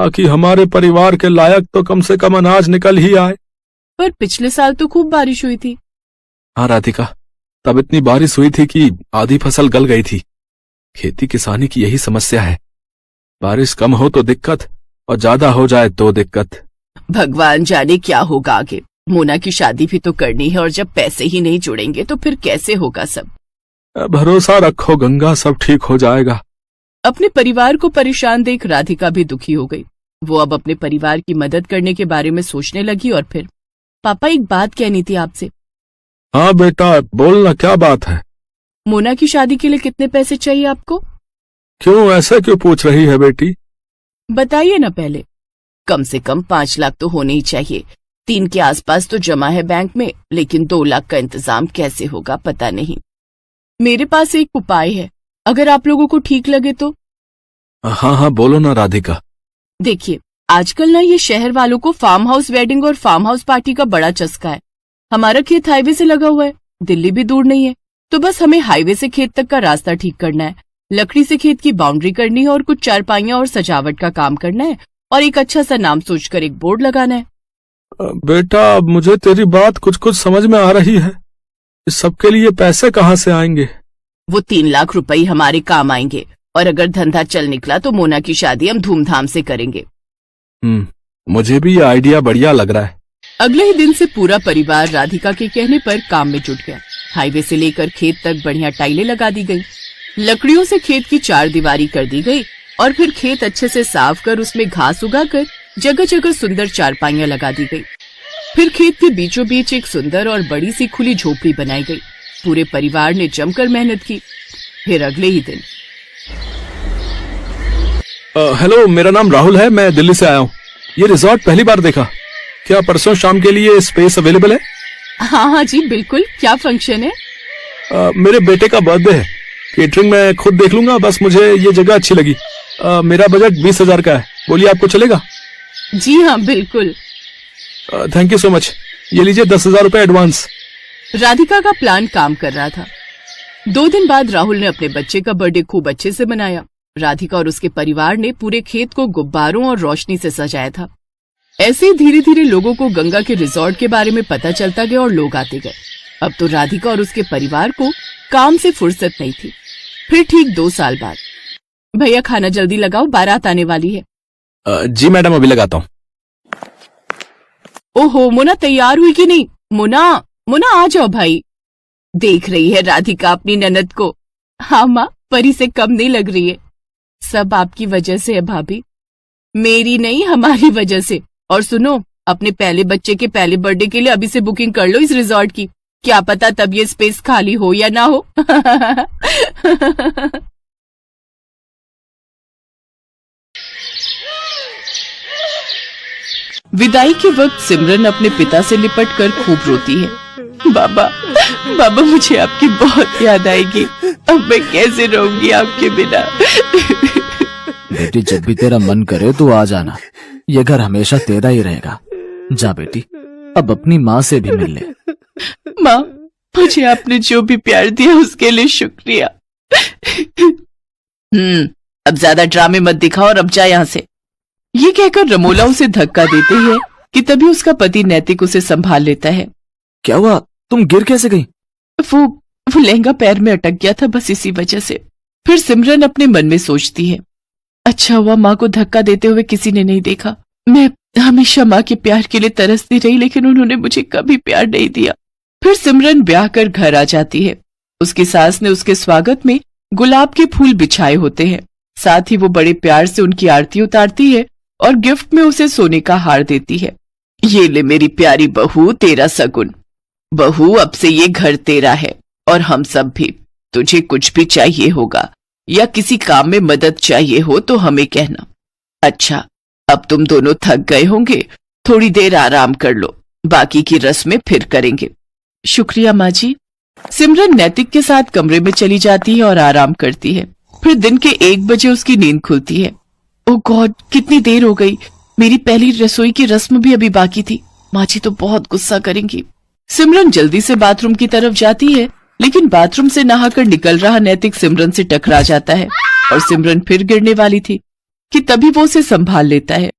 ताकि हमारे परिवार के लायक तो कम से कम अनाज निकल ही आए। पर पिछले साल तो खूब बारिश हुई थी। हाँ राधिका, तब इतनी बारिश हुई थी कि आधी फसल गल गई थी। खेती किसानी की यही समस्या है, बारिश कम हो तो दिक्कत और ज्यादा हो जाए तो दिक्कत। भगवान जाने क्या होगा आगे। मोना की शादी भी तो करनी है और जब पैसे ही नहीं जुड़ेंगे तो फिर कैसे होगा सब। भरोसा रखो गंगा, सब ठीक हो जाएगा। अपने परिवार को परेशान देख राधिका भी दुखी हो गई। वो अब अपने परिवार की मदद करने के बारे में सोचने लगी और फिर, पापा एक बात कहनी थी आपसे। हाँ बेटा बोलना, क्या बात है? मोना की शादी के लिए कितने पैसे चाहिए आपको? क्यों, ऐसे क्यों पूछ रही है बेटी? बताइए ना पहले। कम से कम 5 लाख तो होने ही चाहिए। 3 के आसपास तो जमा है बैंक में, लेकिन 2 लाख का इंतजाम कैसे होगा पता नहीं। मेरे पास एक उपाय है, अगर आप लोगों को ठीक लगे तो। हाँ हाँ बोलो ना राधिका। देखिए, आजकल ना ये शहर वालों को फार्म हाउस वेडिंग और फार्म हाउस पार्टी का बड़ा चस्का है। हमारा खेत हाईवे से लगा हुआ है, दिल्ली भी दूर नहीं है, तो बस हमें हाईवे से खेत तक का रास्ता ठीक करना है, लकड़ी से खेत की बाउंड्री करनी है और कुछ चारपाइयां और सजावट का काम करना है और एक अच्छा सा नाम सोचकर एक बोर्ड लगाना है। बेटा मुझे तेरी बात कुछ कुछ समझ में आ रही है, इस सबके लिए पैसे कहाँ से आएंगे? वो 3 लाख रुपए हमारे काम आएंगे और अगर धंधा चल निकला तो मोना की शादी हम धूमधाम से करेंगे। मुझे भी ये आइडिया बढ़िया लग रहा है। अगले ही दिन से पूरा परिवार राधिका के कहने पर काम में जुट गया। हाईवे से लेकर खेत तक बढ़िया टाइलें लगा दी गई, लकड़ियों से खेत की 4 दीवारी कर दी गई और फिर खेत अच्छे से साफ कर उसमें घास उगाकर जगह जगह सुंदर चारपाइयां लगा दी गई। फिर खेत के बीचों बीच एक सुंदर और बड़ी सी खुली झोपड़ी बनाई गई। पूरे परिवार ने जमकर मेहनत की। फिर अगले ही दिन, हेलो, मेरा नाम राहुल है, मैं दिल्ली से आया हूँ। ये रिजॉर्ट पहली बार देखा, क्या परसों शाम के लिए स्पेस अवेलेबल है? हाँ जी बिल्कुल। क्या फंक्शन है? मेरे बेटे का बर्थडे है, केटरिंग मैं खुद देख लूंगा, बस मुझे ये जगह अच्छी लगी। मेरा बजट 20,000 का है, बोलिए आपको चलेगा? जी हाँ बिल्कुल। थैंक यू सो मच, ये लीजिए 10,000 रुपए एडवांस। राधिका का प्लान काम कर रहा था। 2 दिन बाद राहुल ने अपने बच्चे का बर्थडे खूब अच्छे से मनाया। राधिका और उसके परिवार ने पूरे खेत को गुब्बारों और रोशनी से सजाया था। ऐसे ही धीरे धीरे लोगों को गंगा के रिजॉर्ट के बारे में पता चलता गया और लोग आते गए। अब तो राधिका और उसके परिवार को काम से फुर्सत नहीं थी। फिर ठीक 2 साल बाद, भैया खाना जल्दी लगाओ, बारात आने वाली है। जी मैडम, अभी लगाता हूँ। ओहो, मोना तैयार हुई कि नहीं? मोना मोना आ जाओ भाई। देख रही है राधिका अपनी ननद को? हाँ माँ, परी से कम नहीं लग रही है। सब आपकी वजह से है भाभी, मेरी नहीं हमारी वजह से। और सुनो, अपने पहले बच्चे के पहले बर्थडे के लिए अभी से बुकिंग कर लो इस रिजॉर्ट की, क्या पता तब ये स्पेस खाली हो या ना हो। विदाई के वक्त सिमरन अपने पिता से लिपट कर खूब रोती है। बाबा बाबा, मुझे आपकी बहुत याद आएगी, अब मैं कैसे रहूंगी आपके बिना। बेटी, जब भी तेरा मन करे तो आ जाना, ये घर हमेशा तेरा ही रहेगा। जा बेटी, अब अपनी माँ से भी मिल ले। माँ, मुझे आपने जो भी प्यार दिया उसके लिए शुक्रिया। अब ज्यादा ड्रामे मत दिखाओ और अब जा यहाँ से। ये कहकर रमोला उसे धक्का देते है कि तभी उसका पति नैतिक उसे संभाल लेता है। क्या हुआ, तुम गिर कैसे गई? वो लहंगा पैर में अटक गया था, बस इसी वजह से। फिर सिमरन अपने मन में सोचती है, अच्छा हुआ माँ को धक्का देते हुए किसी ने नहीं देखा। मैं हमेशा माँ के प्यार के लिए तरसती रही, लेकिन उन्होंने मुझे कभी प्यार नहीं दिया। फिर सिमरन ब्याह कर घर आ जाती है। उसकी सास ने उसके स्वागत में गुलाब के फूल बिछाए होते हैं। साथ ही वो बड़े प्यार से उनकी आरती उतारती है और गिफ्ट में उसे सोने का हार देती है। ये ले मेरी प्यारी बहू, तेरा सगुन। बहू, अब से ये घर तेरा है और हम सब भी। तुझे कुछ भी चाहिए होगा या किसी काम में मदद चाहिए हो तो हमें कहना। अच्छा, अब तुम दोनों थक गए होंगे, थोड़ी देर आराम कर लो, बाकी की रस्में फिर करेंगे। शुक्रिया माँ जी। सिमरन नैतिक के साथ कमरे में चली जाती है और आराम करती है। फिर दिन के 1 बजे उसकी नींद खुलती है। ओह गॉड, कितनी देर हो गई, मेरी पहली रसोई की रस्म भी अभी बाकी थी। माँ जी तो बहुत गुस्सा करेंगी। सिमरन जल्दी से बाथरूम की तरफ जाती है, लेकिन बाथरूम से नहाकर निकल रहा नैतिक सिमरन से टकरा जाता है और सिमरन फिर गिरने वाली थी। कि तभी वो उसे संभाल लेता है।